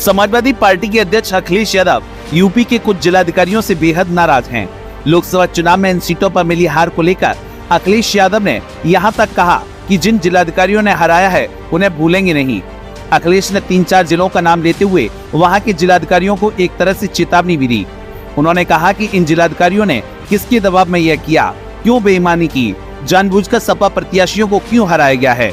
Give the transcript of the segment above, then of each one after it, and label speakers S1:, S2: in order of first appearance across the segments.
S1: Samajwadi party के अध्यक्ष Akhilesh Yadav UP के कुछ जिलाधिकारियों से बेहद नाराज हैं। लोकसभा चुनाव में इन सीटों पर मिली हार को लेकर अखिलेश यादव ने यहां तक कहा कि जिन जिलाधिकारियों ने हराया है उन्हें भूलेंगे नहीं। अखिलेश ने 3-4 जिलों का नाम लेते हुए वहां के जिलाधिकारियों को एक तरह से चेतावनी भी दी। उन्होंने कहा कि इन जिलाधिकारियों ने किसके दबाव में यह किया, क्यों बेईमानी की, जानबूझकर सपा प्रत्याशियों को क्यों हराया गया है।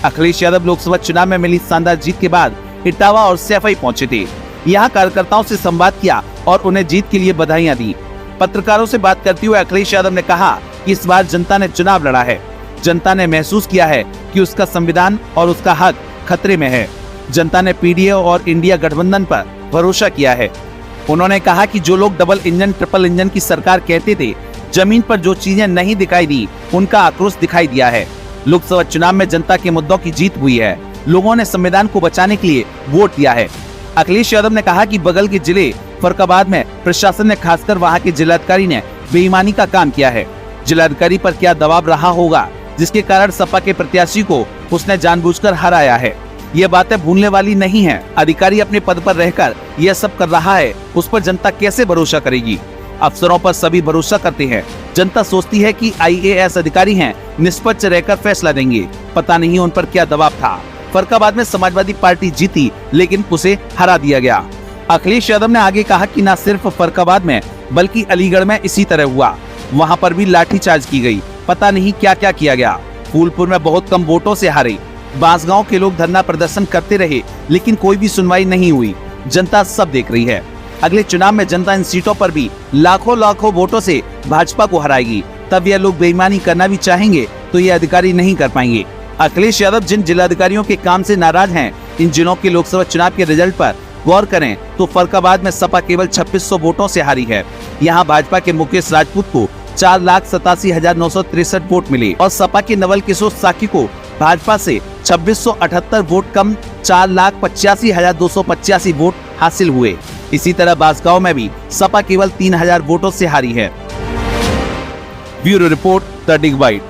S1: अखिलेश यादव लोकसभा चुनाव में मिली शानदार जीत के बाद इटावा और सैफई पहुंचे थे। यहाँ कार्यकर्ताओं से संवाद किया और उन्हें जीत के लिए बधाइयां दी। पत्रकारों से बात करते हुए अखिलेश यादव ने कहा कि इस बार जनता ने चुनाव लड़ा है। जनता ने महसूस किया है कि उसका संविधान और उसका हक खतरे में है। जनता ने पीडीए और इंडिया गठबंधन पर भरोसा किया है। उन्होंने कहा कि जो लोग डबल इंजन ट्रिपल इंजन की सरकार कहते थे, जमीन पर जो चीजें नहीं दिखाई दी उनका आक्रोश दिखाई दिया है। लोकसभा चुनाव में जनता के मुद्दों की जीत हुई है। लोगों ने संविधान को बचाने के लिए वोट दिया है। अखिलेश यादव ने कहा कि बगल के जिले फर्रुखाबाद में प्रशासन ने, खासकर वहां के जिलाधिकारी ने बेईमानी का काम किया है। जिलाधिकारी पर क्या दबाव रहा होगा जिसके कारण सपा के प्रत्याशी को उसने जानबूझकर हराया है। ये बातें भूलने वाली नहीं है। अधिकारी अपने पद पर रहकर यह सब कर रहा है, उस पर जनता कैसे भरोसा करेगी। अफसरों पर सभी भरोसा करते हैं। जनता सोचती है कि IAS अधिकारी हैं, निष्पक्ष रहकर फैसला देंगे। पता नहीं उन पर क्या दबाव था। फर्रुखाबाद में समाजवादी पार्टी जीती लेकिन उसे हरा दिया गया। अखिलेश यादव ने आगे कहा कि न सिर्फ फर्रुखाबाद में बल्कि अलीगढ़ में इसी तरह हुआ। वहां पर भी लाठीचार्ज की गई। पता नहीं क्या क्या किया गया। फूलपुर में बहुत कम वोटों से हारे। बांसगांव के लोग धरना प्रदर्शन करते रहे लेकिन कोई भी सुनवाई नहीं हुई। जनता सब देख रही है। अगले चुनाव में जनता इन सीटों पर भी लाखों वोटों से भाजपा को हराएगी। तब यह लोग बेईमानी करना भी चाहेंगे तो ये अधिकारी नहीं कर पाएंगे। अखिलेश यादव जिन जिलाधिकारियों के काम से नाराज हैं, इन जिलों के लोकसभा चुनाव के रिजल्ट पर गौर करें तो फर्रुखाबाद में सपा केवल 2600 वोटों से हारी है। यहाँ भाजपा के मुकेश राजपूत को 4,87,963 वोट मिले और सपा के नवल किशोर साकी को भाजपा से 2678 वोट कम 4,85,285 वोट हासिल हुए। इसी तरह बांसगांव में भी सपा केवल 3000 वोटों से हारी है। Bureau report, the dig bite.